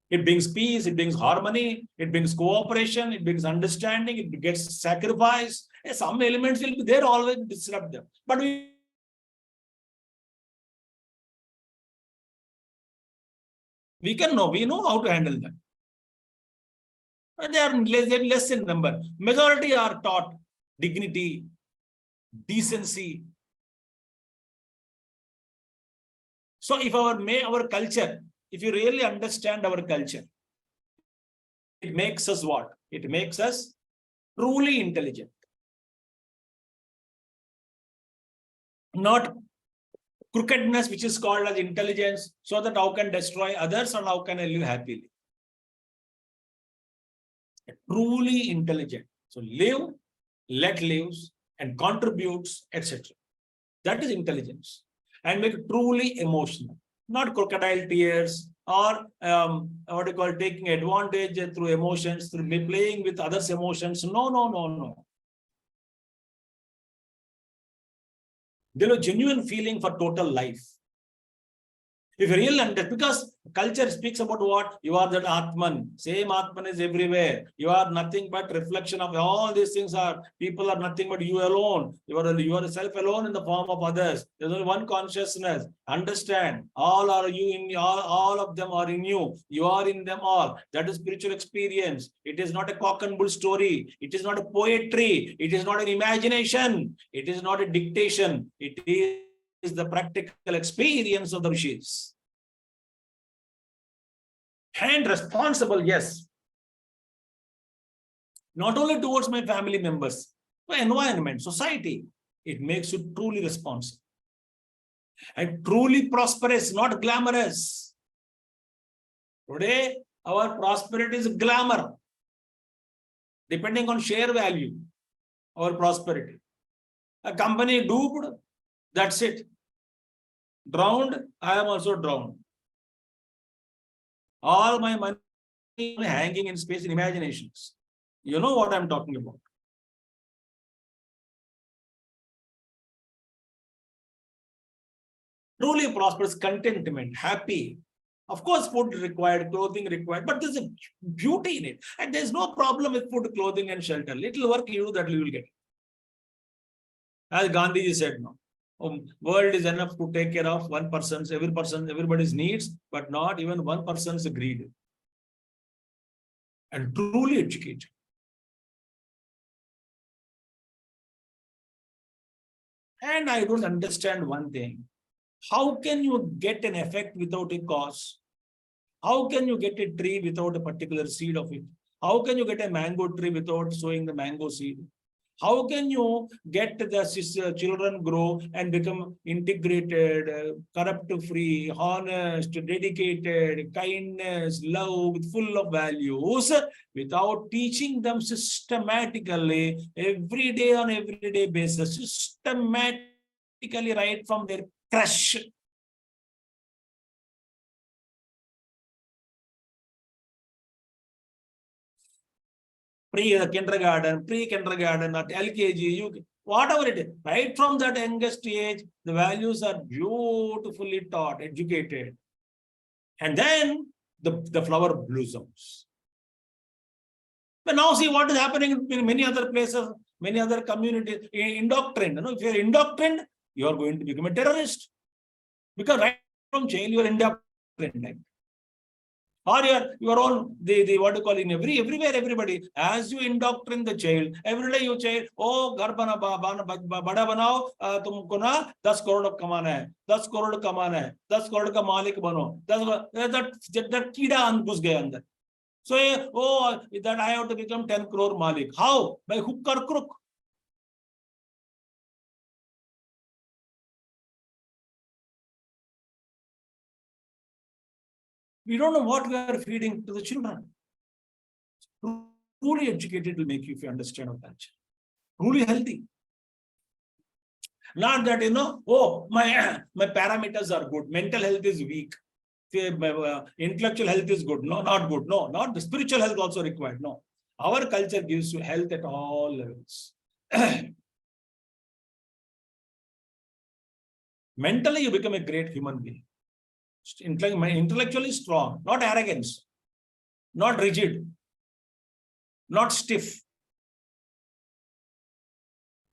[SPEAKER 2] It brings peace, it brings harmony, it brings cooperation, it brings understanding, it gets sacrifice. Some elements will be there, always disrupt them. But we know how to handle them. But they are less in number. Majority are taught dignity, decency. So if our culture, if you really understand our culture, it makes us what? It makes us truly intelligent. Not crookedness, which is called as intelligence, so that how can destroy others and how can I live happily. Truly intelligent. So live, let lives, and contributes, etc. That is intelligence. And make it truly emotional. Not crocodile tears or what you call taking advantage through emotions, through playing with others' emotions. No. There is a genuine feeling for total life. If you really understand, because culture speaks about what? You are that Atman. Same Atman is everywhere. You are nothing but reflection of all these things. People are nothing but you alone. You are self alone in the form of others. There's only one consciousness. Understand. All are you in all of them are in you. You are in them all. That is spiritual experience. It is not a cock and bull story. It is not a poetry. It is not an imagination. It is not a dictation. It is the practical experience of the rishis. And responsible, yes. Not only towards my family members, my environment, society. It makes you truly responsible. And truly prosperous, not glamorous. Today, our prosperity is glamour. Depending on share value, our prosperity. A company duped, that's it. Drowned, I am also drowned. All my money hanging in space in imaginations. You know what I'm talking about. Truly prosperous, contentment, happy. Of course, food required, clothing required, but there's a beauty in it. And there's no problem with food, clothing, and shelter. Little work you do, that you will get. As Gandhi said, no. World is enough to take care of everybody's needs, but not even one person's greed. And truly educated. And I don't understand one thing. How can you get an effect without a cause? How can you get a tree without a particular seed of it? How can you get a mango tree without sowing the mango seed? How can you get the children grow and become integrated, corrupt-free, honest, dedicated, kindness, love, full of values, without teaching them systematically, every day on everyday basis, systematically right from their crush. Pre-kindergarten, at LKG, UK, whatever it is, right from that youngest age, the values are beautifully taught, educated. And then the flower blossoms. But now see what is happening in many other places, many other communities, indoctrined. If you're indoctrined, you are going to become a terrorist. Because right from jail, you are indoctrined. Or your own, what do you call in everywhere, everybody, as you indoctrinate the child, every day you say, oh, ghar bada banao, tumko na 10 crore kamana hai, 10 crore kamana hai, 10 crore ka malik bano. That kida ghus gaya andar. So, oh, that I have to become 10 crore malik. How? By hook or crook. We don't know what we are feeding to the children. Truly educated will make you if you understand our culture. Truly healthy. Not that, oh, my parameters are good. Mental health is weak. Intellectual health is good. No, not good. No, not the spiritual health also required. No. Our culture gives you health at all levels. Mentally, you become a great human being. Intellectually strong, not arrogance, not rigid, not stiff.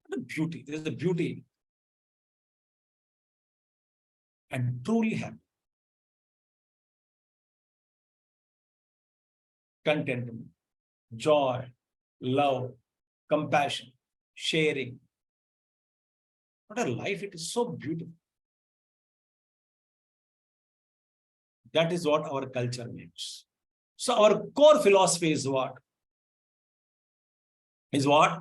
[SPEAKER 2] The beauty, there is the beauty. And truly happy. Contentment, joy, love, compassion, sharing. What a life, it is so beautiful. That is what our culture means. So our core philosophy is what? Is what?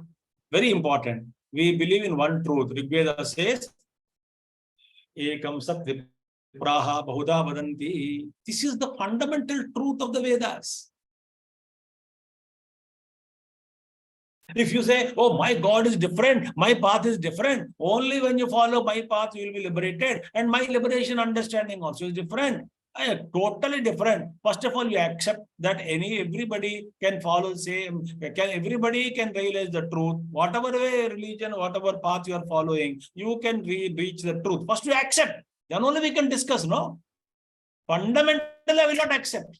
[SPEAKER 2] Very important. We believe in one truth. Rig Veda says, Ekam Sat Vipraha Bahuda Vadanti. This is the fundamental truth of the Vedas. If you say, oh, my God is different, my path is different, only when you follow my path, you will be liberated. And my liberation understanding also is different. Totally different. First of all, you accept that everybody can follow same, everybody can realize the truth. Whatever way religion, whatever path you are following, you can reach the truth. First you accept. Then only we can discuss, no? Fundamentally, I will not accept.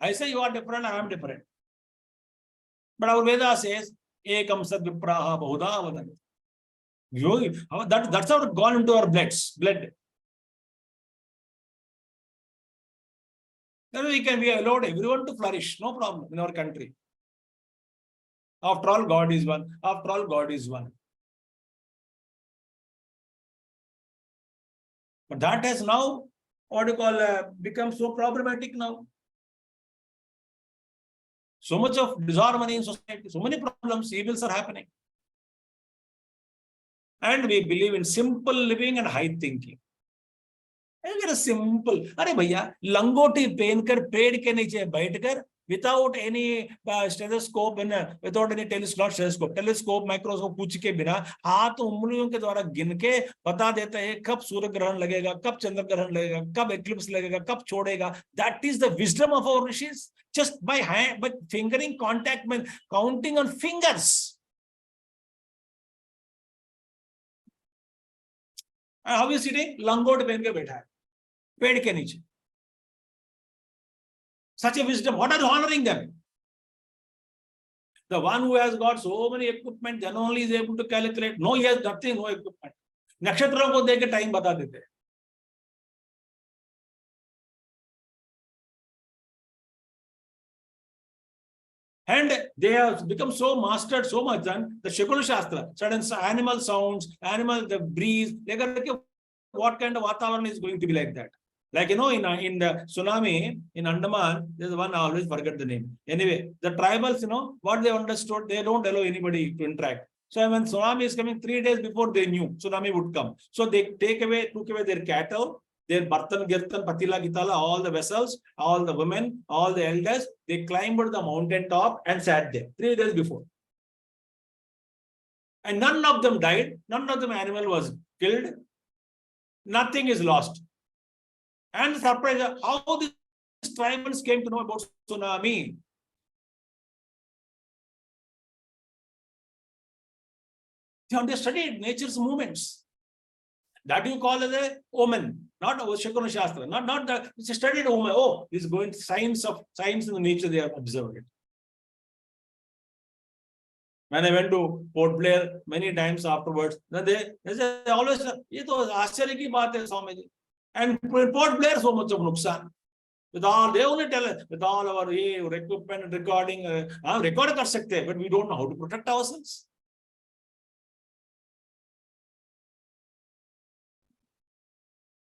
[SPEAKER 2] I say you are different, I am different. But our Veda says, Ekam Sad Vipraha Bahuda Vadanti. That's how it gone into our blood. Then we allowed everyone to flourish, no problem in our country. After all, God is one. After all, God is one. But that has now, become so problematic now. So much of disharmony in society, so many problems, evils are happening. And we believe in simple living and high thinking. Very simple. Arey bhaiya, langoti pehnkar ped ke niche baithkar without any stethoscope and without any telescope, microscope कुछ के बिना हाथ उंगलियों के द्वारा गिन के बता देता है कब सूर्य ग्रहण लगेगा, कब चंद्र ग्रहण लगेगा, कब eclipse लगेगा, कब छोड़ेगा. That is the wisdom of our rishis. Just by hand, by fingering contact, counting on fingers. How is sitting? Langot पहन के बैठा है पेड़ के नीचे. Such a wisdom. What are you honoring them? The one who has got so many equipment, then only is able to calculate. No, he has nothing, no equipment. नक्षत्रों को देके टाइम बता देते हैं. And they have become so mastered, so much done. The Shakula Shastra, certain animal sounds, the breeze, what kind of Vatavaran is going to be like that. Like, in the tsunami in Andaman, there's one, I always forget the name. Anyway, the tribals, what they understood, they don't allow anybody to interact. So when tsunami is coming, 3 days before they knew tsunami would come. So they took away their cattle, their Bartan, Girtan, Patila, Gitala, all the vessels, all the women, all the elders, they climbed the mountain top and sat there 3 days before. And none of them died, none of them animal was killed, nothing is lost. And the surprise, how these tribals came to know about tsunami. They studied nature's movements. That you call as a omen, not Shakuna Shastra, not the it's a studied omen. Oh, this is going to science in the nature, they have observed it. When I went to Port Blair many times afterwards, then they say always, ये तो आश्चर्य की बात है Swami ji. And Port Blair so much of nuksan. With all they only tell us with all our equipment and recording, record कर सकते हैं, but we don't know how to protect ourselves.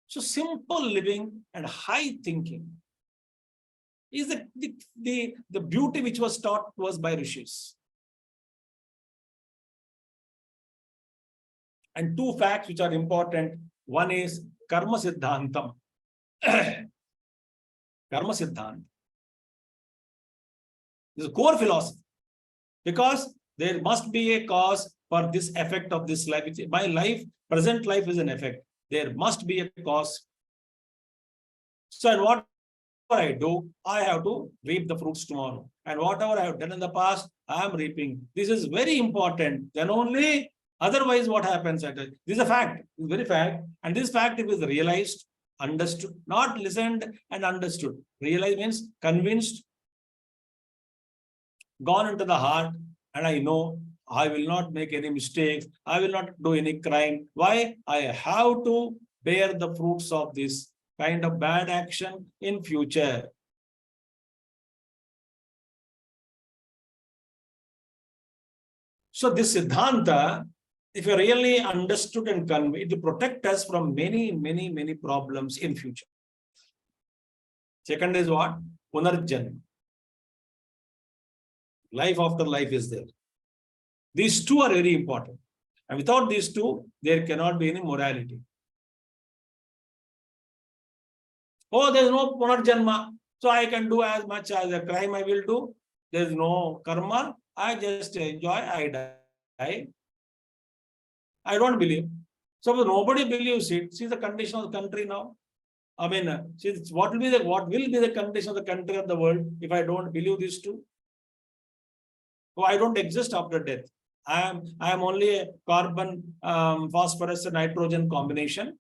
[SPEAKER 2] So simple living and high thinking is the beauty which was taught to us by rishis. And 2 facts which are important. One is Karma Siddhantam. Karma Siddhant. This is a core philosophy. Because there must be a cause for this effect of this life. My life, present life is an effect. There must be a cause. So what I do, I have to reap the fruits tomorrow. And whatever I have done in the past, I am reaping. This is very important. Then only Otherwise, what happens? This is a fact, it's very fact. And this fact, if it is realized, understood, not listened and understood. Realized means convinced, gone into the heart, and I know I will not make any mistakes. I will not do any crime. Why? I have to bear the fruits of this kind of bad action in future. So this Siddhanta, if you really understood and conveyed, it will protect us from many problems in future. Second is what? Punarjanma. Life after life is there. These two are very important. And without these two, there cannot be any morality. Oh, there is no Punarjanma, so I can do as much as a crime I will do. There is no karma. I just enjoy, I die. I don't believe. So nobody believes it. See the condition of the country now. I mean, see what will be the condition of the country of the world if I don't believe these two? So I don't exist after death. I am only a carbon, phosphorus, and nitrogen combination.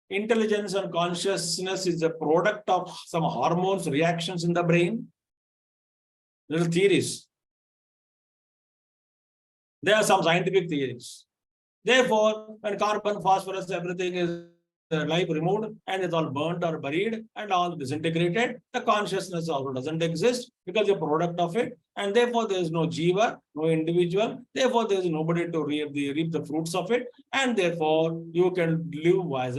[SPEAKER 2] Intelligence and consciousness is a product of some hormones, reactions in the brain. Little theories. There are some scientific theories. Therefore, when carbon, phosphorus, everything is life removed and it's all burnt or buried and all disintegrated, the consciousness also doesn't exist because you're a product of it. And therefore, there is no jiva, no individual. Therefore, there is nobody to reap the fruits of it. And therefore, you can live as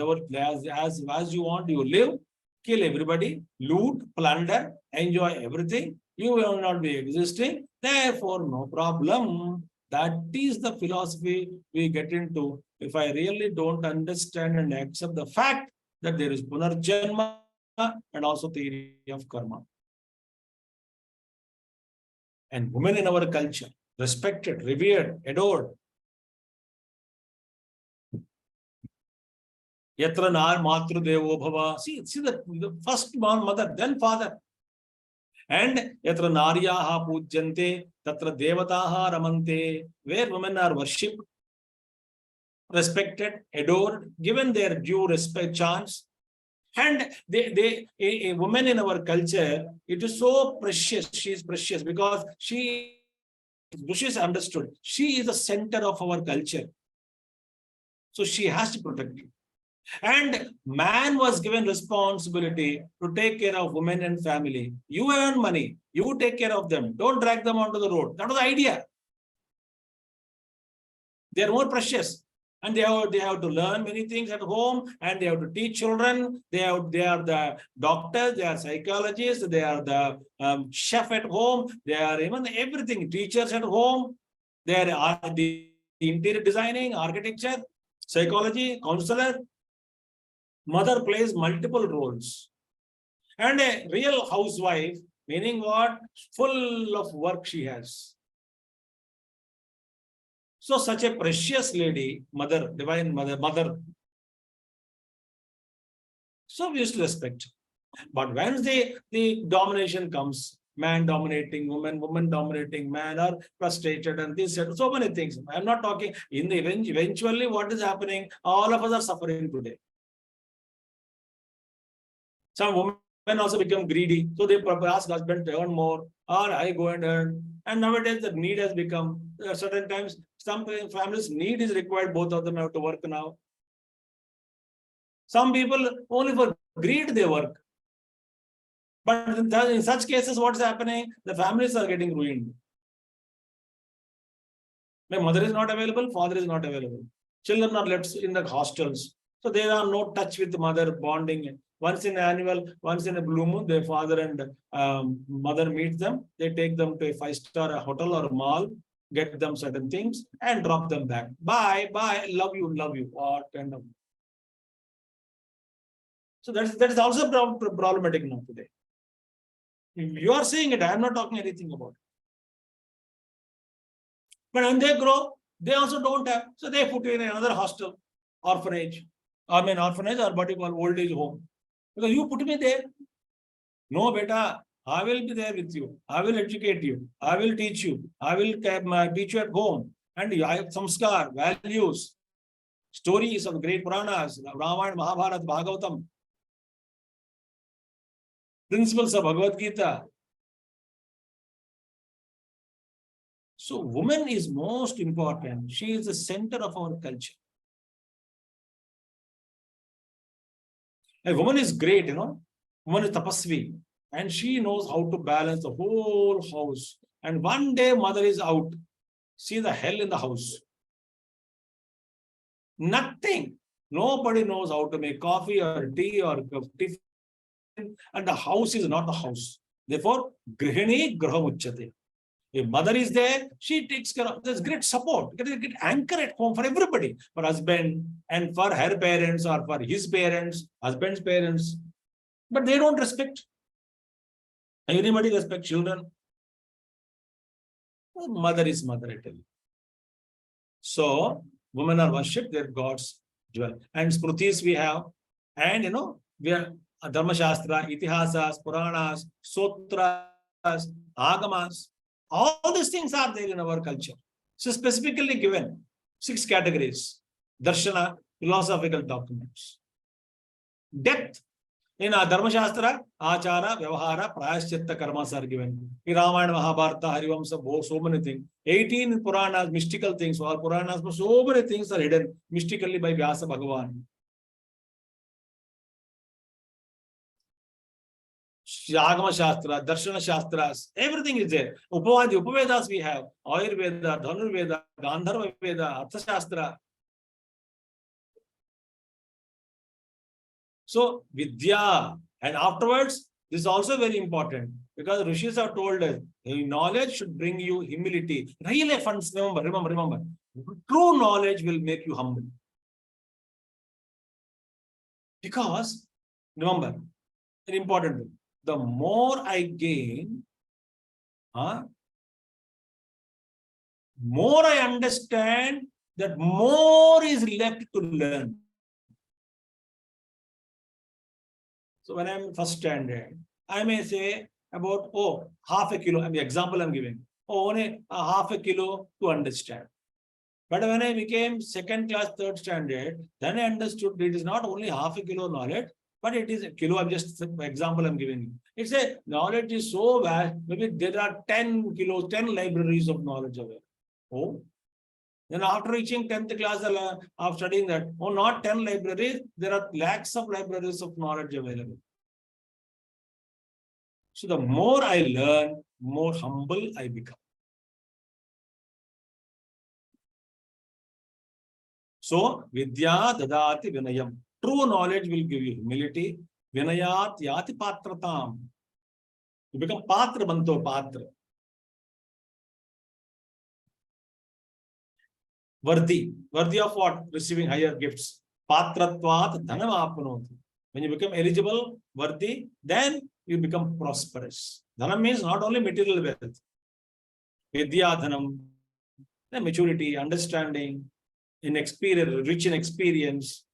[SPEAKER 2] you want. You live, kill everybody, loot, plunder, enjoy everything. You will not be existing. Therefore, no problem. That is the philosophy we get into if I really don't understand and accept the fact that there is Punarjanma and also theory of karma. And women in our culture, respected, revered, adored. Yatra nar matru devo bhava. See the first mother, then father. And yatra naryaha pujyante, tatra devataha ramante, where women are worshipped, respected, adored, given their due respect, chance. And a woman in our culture, it is so precious. She is precious because she is understood. She is the center of our culture. So she has to protect it. And man was given responsibility to take care of women and family. You earn money, you take care of them. Don't drag them onto the road. That was the idea. They are more precious. And they have to learn many things at home, and they have to teach children. They are the doctors, they are psychologists, they are the chef at home, they are even everything, teachers at home. They are the interior designing, architecture, psychology, counselor. Mother plays multiple roles. And a real housewife, meaning what? Full of work she has. So such a precious lady, mother, divine mother. So we used to respect. But when the domination comes, man dominating woman, woman dominating man, are frustrated and this, so many things. I'm not talking in the eventually what is happening, all of us are suffering today. Some women also become greedy. So they ask husband to earn more, or I go and earn. And nowadays the need has become, certain times, some families need is required, both of them have to work now. Some people only for greed they work. But in such cases, what's happening? The families are getting ruined. My mother is not available, father is not available. Children are left in the hostels. So they are no touch with the mother, bonding. Once in a blue moon, their father and mother meet them. They take them to a 5-star hotel or a mall, get them certain things, and drop them back. Bye, love you. What kind of? So that is also problematic now today. You are saying it, I am not talking anything about it. But when they grow, they also don't have, so they put you in another hostel, orphanage or what you call old age home. Because you put me there. No, beta, I will be there with you. I will educate you. I will teach you. I will teach you at home. And you have samskar, values, stories of great Puranas, Ramayana, Mahabharata, Bhagavatam, principles of Bhagavad Gita. So woman is most important. She is the center of our culture. A woman is great, Woman is tapasvi. And she knows how to balance the whole house. And one day mother is out. See the hell in the house. Nothing. Nobody knows how to make coffee or tea or tiffin. And the house is not the house. Therefore, grihini grahamuchyate. If mother is there, she takes care of. There's great support. Get anchor at home for everybody, for husband and for her parents or for his parents, husband's parents. But they don't respect. Anybody respect children? Mother is mother, I tell you. So women are worshipped, their gods dwell. And Smrutis we have, and we are Dharma Shastra, Itihasas, Puranas, Sutras, Agamas. All these things are there in our culture. So specifically given 6 categories. Darshana, philosophical documents. Depth. In Dharma Shastra, Achara, Vyavahara, Prayaschitta, Karmas are given. In Ramayana, Mahabharata, Harivamsa, so many things. 18 Puranas, mystical things. All Puranas, so many things are hidden mystically by Vyasa Bhagavan. Agama Shastra, Darshana Shastras, everything is there. Upavedas we have. Ayurveda, Dhanurveda, Gandharva Veda, Artha Shastra. So, Vidya. And afterwards, this is also very important. Because Rishis have told us, knowledge should bring you humility. Real funds, remember. True knowledge will make you humble. Because, remember, an important thing. The more I gain, more I understand, that more is left to learn. So when I'm first standard, I may say about, half a kilo, the example I'm giving, only half a kilo to understand. But when I became second class, third standard, then I understood it is not only half a kilo knowledge, but it is a kilo. I'm just example I'm giving you. It's a knowledge is so vast. Maybe there are 10 libraries of knowledge available. Then after reaching 10th class of studying that, not 10 libraries, there are lakhs of libraries of knowledge available. So the more I learn, more humble I become. So Vidya Dadati Vinayam. True knowledge will give you humility. Vinayat Yati Patratam. You become Patra Banto Patra. Worthy of what? Receiving higher gifts. Patratvat Dhanam Apnoti. When you become eligible, worthy, then you become prosperous. Dhanam means not only material wealth. Vidya Dhanam, the maturity, understanding, in experience, rich in experience.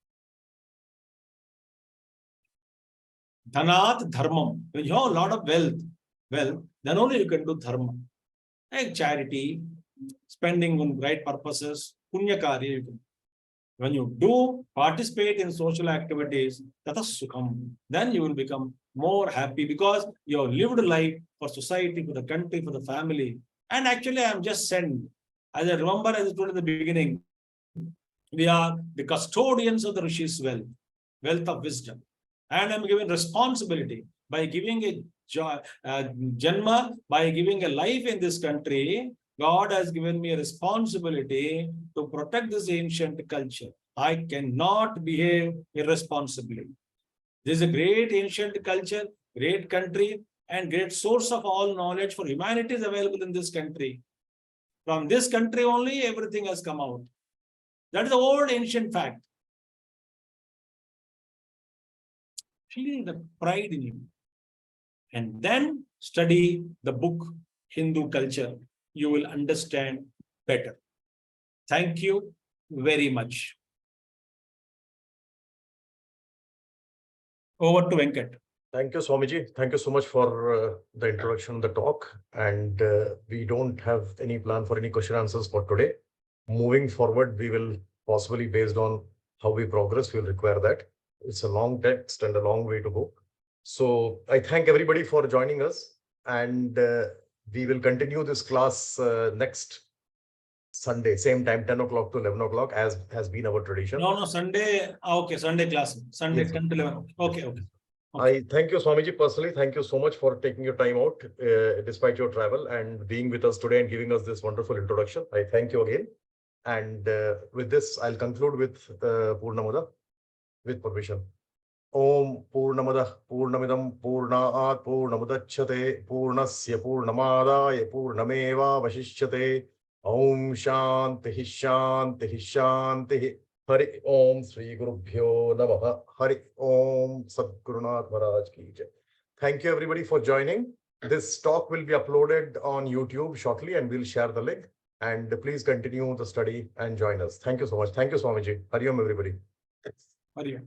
[SPEAKER 2] Dhanat Dharmam. When you have a lot of wealth, then only you can do dharma. Like charity, spending on right purposes, punya karya. When you do participate in social activities, tatas sukham, then you will become more happy because you have lived life for society, for the country, for the family. And actually, I am just sent. As I remember, as I told in the beginning, we are the custodians of the Rishi's wealth of wisdom. And I'm given responsibility by giving a janma, by giving a life in this country. God has given me a responsibility to protect this ancient culture. I cannot behave irresponsibly. This is a great ancient culture, great country, and great source of all knowledge for humanity is available in this country. From this country only, everything has come out. That is the old ancient fact. Feel the pride in you. And then study the book, Hindu culture. You will understand better. Thank you very much. Over to Venkat.
[SPEAKER 1] Thank you, Swamiji. Thank you so much for the introduction, the talk. And we don't have any plan for any question answers for today. moving forward, we will possibly, based on how we progress, we'll require that. It's a long text and a long way to go. So I thank everybody for joining us, and we will continue this class next Sunday, same time, 10 o'clock to 11 o'clock, as has been our tradition.
[SPEAKER 2] No, Sunday. Okay, Sunday class. Sunday
[SPEAKER 1] Yes, sir.
[SPEAKER 2] 10 to 11. Okay.
[SPEAKER 1] I thank you, Swamiji, personally. Thank you so much for taking your time out despite your travel and being with us today and giving us this wonderful introduction. I thank you again. And with this, I'll conclude with Purnamada, with permission. Om Purnamada Purnamidam Purnaat Purnamudachyate Purnasya Purnamadaya Purnameva Vashishyate. Om Shanti Shanti Shanti. Hari Om Sri Gurubhyo Namaha. Hari Om Sadgurunath Maharaj Ki Jai. Thank you everybody for joining. This talk will be uploaded on YouTube shortly, and we'll share the link. And please continue the study and join us. Thank you so much. Thank you, Swamiji. Hari Om, everybody.
[SPEAKER 2] Hari Om.